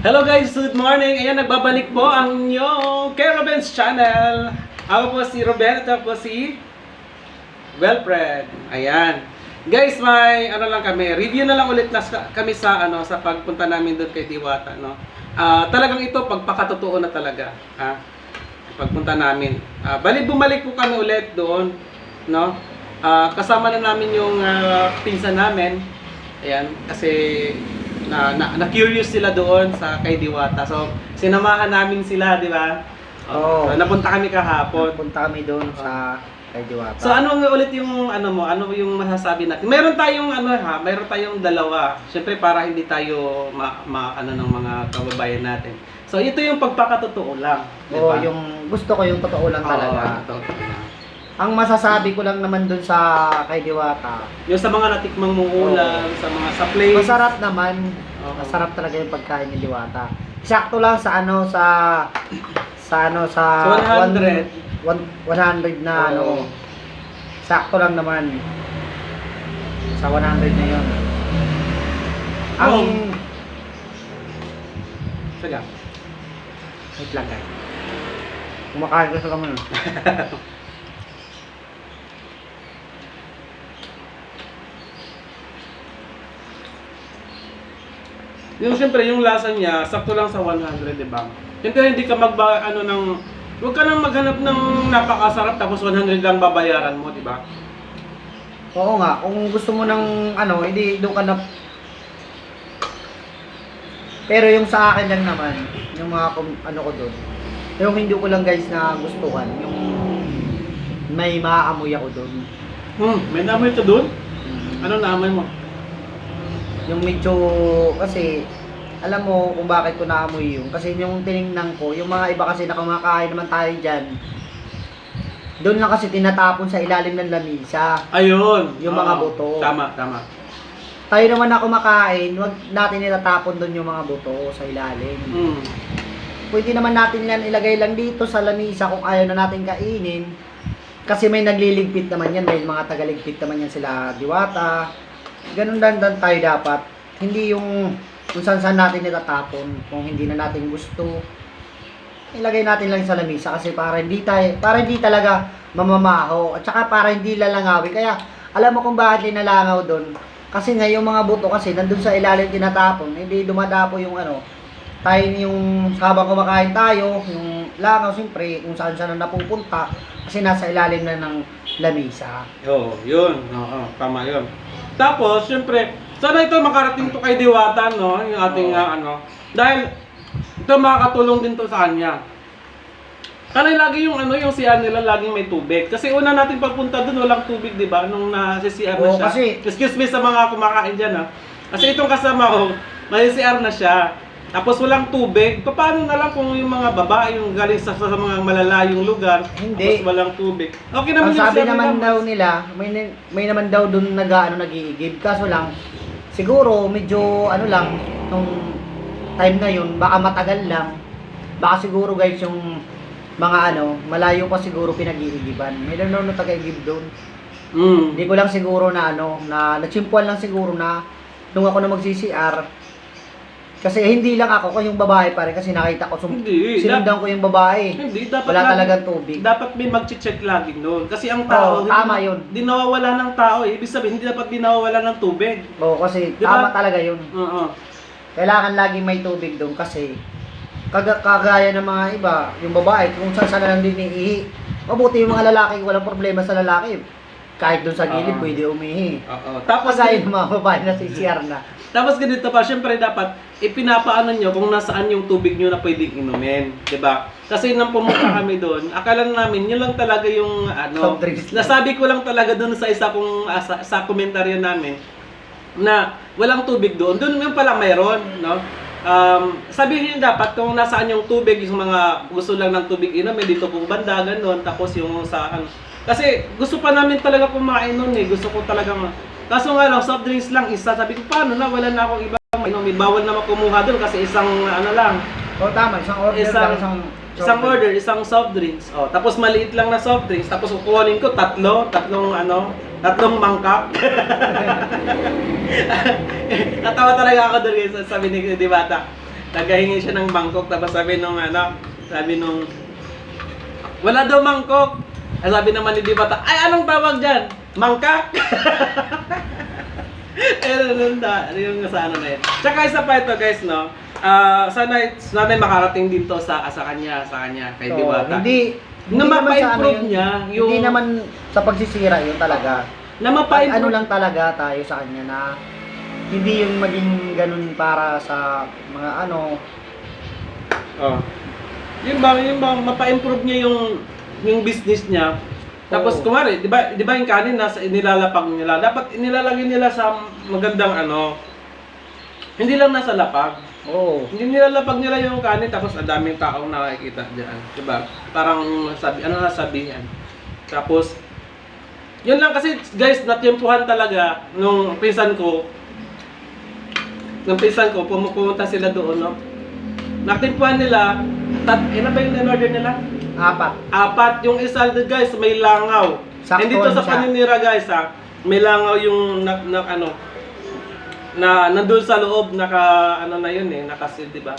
Hello guys, good morning! Ayan, nagbabalik po ang inyong K. Ruben's channel. Ako po si Ruben at ako po si Wilfred. Ayan. Guys, may ano lang kami, review na lang ulit kami sa sa pagpunta namin doon kay Diwata, no. Talagang ito pagpakatotoo na talaga, pagpunta namin. Bumalik po kami ulit doon, no. Kasama na namin yung pinsan namin. Ayan, kasi na-curious sila doon sa kay Diwata. So, sinamahan namin sila, di ba? Oo. So, napunta kami kahapon. Punta kami doon sa kay Diwata. So, ano nga ulit yung ano yung masasabi natin? Meron tayong meron tayong dalawa. Syempre para hindi tayo ng mga kababayan natin. So, ito yung pagpakatotoo lang, di Oo, ba? yung gusto ko yung totoo lang talaga. Totoo lang. Ang masasabi ko lang naman doon sa kay Diwata, Yung sa mga natikmang ulam, sa mga sa place. masarap naman. Oo. Masarap talaga yung pagkain ni Diwata. Sakto lang sa sa 100. 100 na Oo. sakto lang naman. Sa 100 na 'yon. Ang Sige. wait lang guys. Kumakain ko sa kamay. Yung siyempre yung lasa niya sakto lang sa 100, di ba? Siyempre hindi ka huwag ka nang maghanap ng napakasarap tapos 100 lang babayaran mo, di ba? Oo nga, kung gusto mo ng hindi doon ka na. Pero yung sa akin lang naman, yung mga ko doon, yung hindi ko lang guys na gustuhan, yung may maaamoy ako doon. May naamoy ka doon? Ano naamoy mo? Yung medyo, kasi, alam mo kung bakit ko naamoy yun. Kasi yung tiningnan ko, yung mga iba kasi na kumakain naman tayo dyan, doon lang kasi tinatapon sa ilalim ng lamisa. Ayun! Yung mga buto. Tama. Tayo naman na kumakain, wag natin itatapon doon yung mga buto sa ilalim. Pwede naman natin yan ilagay lang dito sa lamisa kung ayaw na natin kainin. Kasi may nagliligpit naman yan, may mga tagaligpit naman yan sila Diwata. Ganun dan tayo dapat. Hindi yung kung saan natin itatapon kung hindi na natin gusto. Ilagay natin lang sa lamisa kasi para hindi talaga mamamaho at saka para hindi lalangawi. Kaya alam mo kung bakit linalangaw doon? Kasi nga yung mga buto kasi nandun sa ilalim tinatapon, hindi dumadapo yung tayo yung habang kumakain tayo, yung langaw siyempre kung saan na napupunta kasi nasa ilalim na ng lamisa. Oo, yun. Oo, tama yun. Tapos, syempre, sana ito makarating to kay Diwata, no? Yung ating dahil ito makakatulong din to sa kanya. Kasi lagi yung yung CR nila laging may tubig. Kasi una natin pagpunta doon walang tubig, 'di ba? Nung nasi-CR na Oo, siya. kasi Excuse me sa mga kumakain diyan, ha. Kasi itong kasama ko, may CR na siya. Tapos walang tubig. Paano na lang kung yung mga babae yung galing sa mga malalayong lugar, Hindi. tapos walang tubig. Okay naman ang yung sabi CR naman nila. daw nila, may naman daw doon nag-iigib. Kaso lang, siguro medyo lang, nung time na yun, baka matagal lang. Baka siguro guys yung mga malayo pa siguro pinag-iigiban. May daw na taga-igib doon. Hindi ko lang siguro na na natsimpuan lang siguro na nung ako na mag-CCR. Kasi hindi lang ako, yung babae pa rin kasi nakita ko Hindi, sinundan ko yung babae. Hindi, dapat Wala lagi- talagang tubig. Dapat may mag-check lagi noon. Kasi ang tao, Oo, tama yun. Di nawawala ng tao eh. Ibig sabihin, hindi dapat di nawawala ng tubig. Oo, kasi Di ba? tama talaga yun. Oo. Kailangan laging may tubig doon kasi kagaya ng mga iba, yung babae, kung saan na lang din iihi. Mabuti yung mga lalaki, walang problema sa lalaki. Kahit doon sa gilid, Oo. pwede umihi. Oo. Tapos ay yung mga babae na CCR na. Tapos ganito pa, syempre dapat ipinapaano nyo kung nasaan yung tubig nyo na pwedeng inumin, 'di ba? Kasi nang pumunta kami doon, akala namin yun lang talaga yung Soft drinks lang. nasabi ko lang talaga doon sa isa kong sa komentaryo namin na walang tubig doon. Doon nga pala mayroon, no? Sabihin niyo dapat kung nasaan yung tubig, yung mga gusto lang ng tubig inumin dito pong banda ganun, tapos yung sa kasi gusto pa namin talaga kumain noon eh. Gusto ko talagang kaso nga lang, soft drinks lang isa. Sabi ko, paano na? Wala na akong ibang may bawal na makumuha doon kasi isang lang. O tama, isang order lang, Isang order, isang soft drinks. Oh, tapos maliit lang na soft drinks. Tapos kukunin ko tatlong mangkak. Natawa talaga ako doon guys, sabi ni Diwata. nagahingi siya ng mangkok, tapos sabi nung wala daw mangkok. Ay, sabi naman ni Diwata, ay anong tawag dyan? Mangkak? Ano yung sa ano na yun. Tsaka isa pa ito guys, no? Sana makarating dito sa kanya, kay So, Diwata. hindi Na naman sa mapa-improve yun, niya yung... Hindi naman sa pagsisira yun talaga. Na mapa-improve... Ano lang talaga tayo sa kanya na hindi yung maging ganun para sa mga ano. Oh. Yung bang mapa-improve niya yung business niya. Tapos Oo. kumari, 'di ba yung kanin nasa inilalapag nila. Dapat inilalagay nila sa magandang ano. Hindi lang nasa lapag. Oo. Hindi nilalapag nila yung kanin tapos ang daming taong nakikita diyan, 'di ba? Parang sabihan. Tapos yun lang kasi guys, natyempuhan talaga nung pinsan ko. Pumunta sila doon, no? Natimpuhan nila, ina ba yung in-order nila? 4. Yung isa guys, may langaw. Sakto And dito sa siya. paninira guys, may langaw yung nandun sa loob, na yun eh, nakasil, di ba?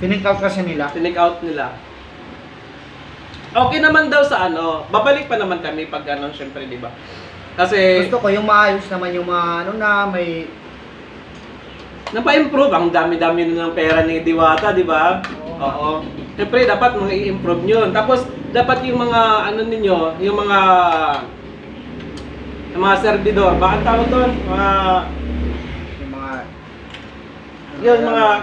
Tinake out kasi nila. Tinake out nila. Okay naman daw sa babalik pa naman kami pag syempre, di ba? Kasi Gusto ko yung maayos naman yung mga may napa-improve, ang dami-dami na ng pera ni Diwata, di ba? Oo. Siyempre, dapat mga i-improve nyo. Tapos, dapat yung mga, ninyo, yung mga servidor, baka tawag doon? Mga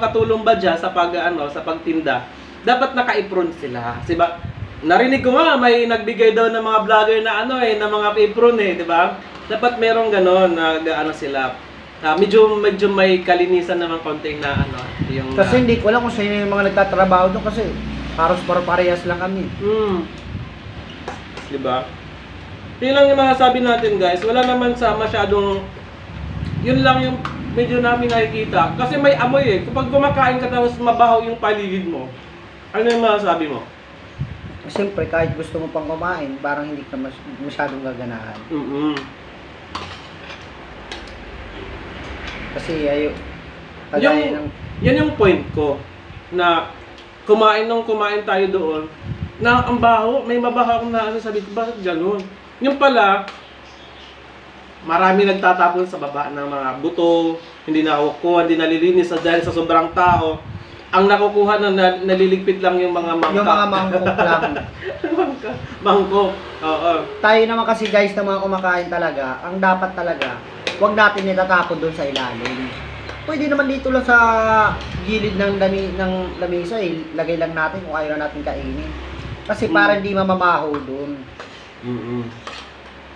katulong ba dyan sa sa pagtinda. Dapat naka-apron sila. Diba? Narinig ko nga, may nagbigay daw ng mga vlogger na na mga apron di ba? Dapat merong ganon na sila. Medyo may kalinisan naman konting na yung kasi hindi ko alam kung sino yung mga nagtatrabaho doon kasi parehas lang kami. Diba? Yun lang yung masasabi natin guys. Wala naman sa masyadong yun lang yung medyo namin nakikita. Kasi may amoy kapag kumakain ka tapos mabaho yung paligid mo, ano yung masasabi mo? Siyempre kahit gusto mo pang kumain, parang hindi ka masyadong gaganahan. Kasi yan yung point ko na kumain tayo doon na ang baho, may mabaho akong sabi ko, bakit gano'n? Yung pala, marami nagtatapon sa baba ng mga buto, hindi nakukuha, hindi nalilinis dahil sa sobrang tao. Ang nakukuha na naliligpit lang yung mga mangkok. Yung mga mangkok lang. Mangkok, oo. Tayo naman kasi guys na mga kumakain talaga, ang dapat talaga, huwag natin itatapon doon sa ilalim. Pwede naman dito lang sa gilid ng lamesa lagay lang natin kung ayaw na natin kainin. Kasi para hindi mamamaho doon.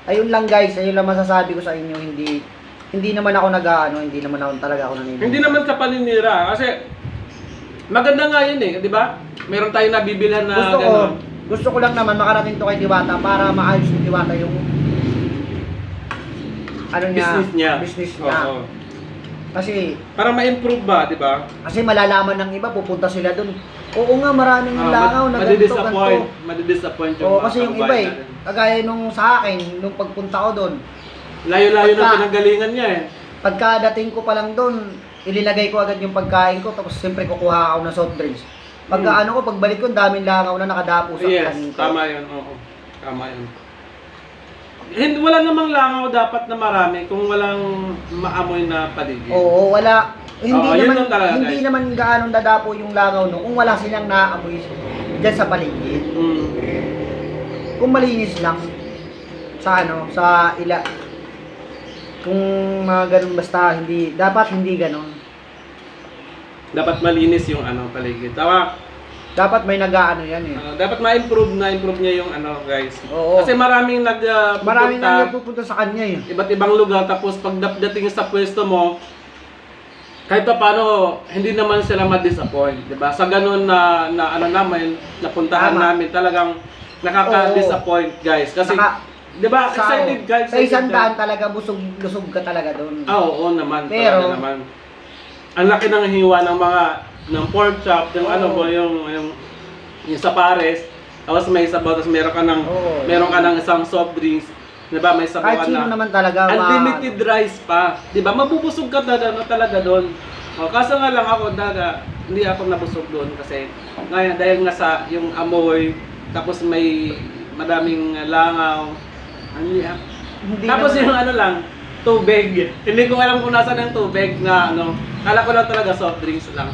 Ayun lang guys, ayun lang masasabi ko sa inyo, hindi naman ako hindi naman ako talaga ako naniniwala. Hindi naman sa paninira kasi maganda nga yun di ba? Meron tayong nabibilhan na gusto ko lang naman makarating to kay Diwata para maayos ni Diwata yung business niya. Oo. Kasi para ma-improve ba, di ba? Kasi malalaman ng iba, pupunta sila doon. Oo nga, maraming langaw na ganito. Madidisappoint yung Oo, kasi yung iba kagaya nung sa akin, nung pagpunta ko doon. Layo-layo na pinanggalingan niya Pagkadating ko pa lang doon, ililagay ko agad yung pagkain ko, tapos siyempre kukuha ako ng soft drinks. Pagbalik ko, daming langaw na nakadapo sa kanin ko. Tama yun, oo. Tama yun. Wala namang langaw dapat na marami kung walang maamoy na paligid. Oo, wala. Hindi naman gaano dadapo yung langaw kung wala silang naamoy diyan sa paligid. Kung malinis lang sa kung mga ganun basta dapat hindi ganun. Dapat malinis yung paligid. Tama. Dapat may yan dapat ma-improve niya yung guys. Oo. Kasi maraming nagpupunta sa kanya Iba't ibang lugar tapos pagdating sa pwesto mo, kahit pa paano hindi naman sila ma-disappoint, 'di ba? Sa ganun na namin napuntahan namin talagang nakaka-disappoint guys kasi 'di ba? Excited guys. Sa isang daan talaga busog ka talaga doon. Oo naman. Pero talaga naman. Ang laki ng hiwa ng pork chop, yung yung sa pares, tapos may sabaw, tapos meron ka ng isang soft drinks, 'di ba? May sabaw kahit sino naman talaga unlimited rice pa, 'di ba? Mabubusog ka talaga doon. O, kaso nga lang ako, hindi ako nabusog doon kasi ngayon dahil nga sa yung amoy, tapos may madaming langaw. Hindi Tapos naman- yung ano lang, tubig. Hindi ko alam kung nasaan yung tubig na ano. Kala ko lang talaga soft drinks lang.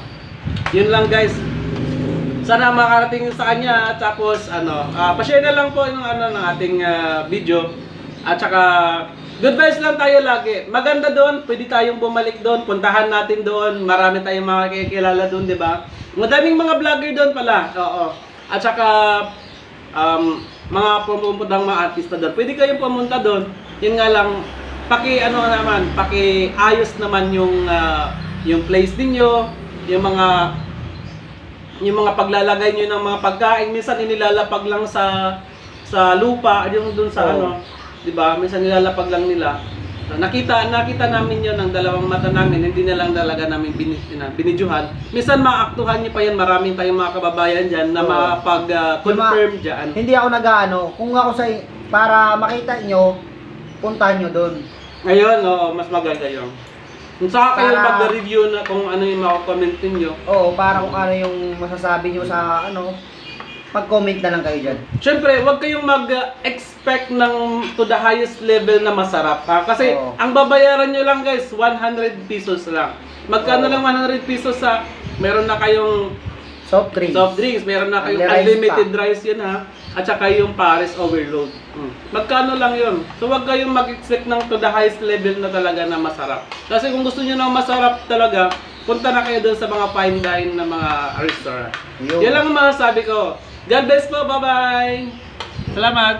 Yun lang guys. Sana makarating sa kanya. Tapos ano, pa-share na lang po yung ano ng ating video. At saka good vibes lang tayo lagi. Maganda doon, pwede tayong bumalik doon. Puntahan natin doon. Marami tayong makikilala doon, 'di ba? Madaming mga vlogger doon pala. Oo. At saka mga pumupuntang mga artista doon. Pwede kayong pumunta doon. Yun nga lang, paki-ayos naman yung place ninyo, yung mga paglalagay niyo ng mga pagkain. Minsan inilalapag lang sa lupa, yung doon sa Oo. 'di ba? Minsan nilalapag lang nila. Nakita namin 'yon ng dalawang mata namin, hindi na lang talaga namin binidyohan. Minsan maaktuhan niyo pa 'yan, maraming tayong mga kababayan diyan na Oo. makapag-confirm diyan. Hindi ako nag-ano, kung ako para makita nyo, puntahan nyo doon. Ngayon, mas maganda 'yon. Kung saka kayo Para- mag-review na kung ano yung mako-comment niyo. Oo, para kung ano yung masasabi nyo sa pag-comment na lang kayo dyan. Siyempre, huwag kayong mag-expect ng to the highest level na masarap. Ha? Kasi Oo. ang babayaran nyo lang guys, 100 pesos lang. Magkano Oo. lang 100 pesos sa meron na kayong Soft drinks. soft drinks, meron na kayong Only rice unlimited rice yun ha. At saka yung Paris overload. Magkano lang yun. So huwag kayong mag-expect ng to the highest level na talaga na masarap. Kasi kung gusto nyo ng masarap talaga, punta na kayo doon sa mga fine dine na mga restaurant. Yun. Yan lang ang masasabi ko. God bless po. Bye-bye. Salamat.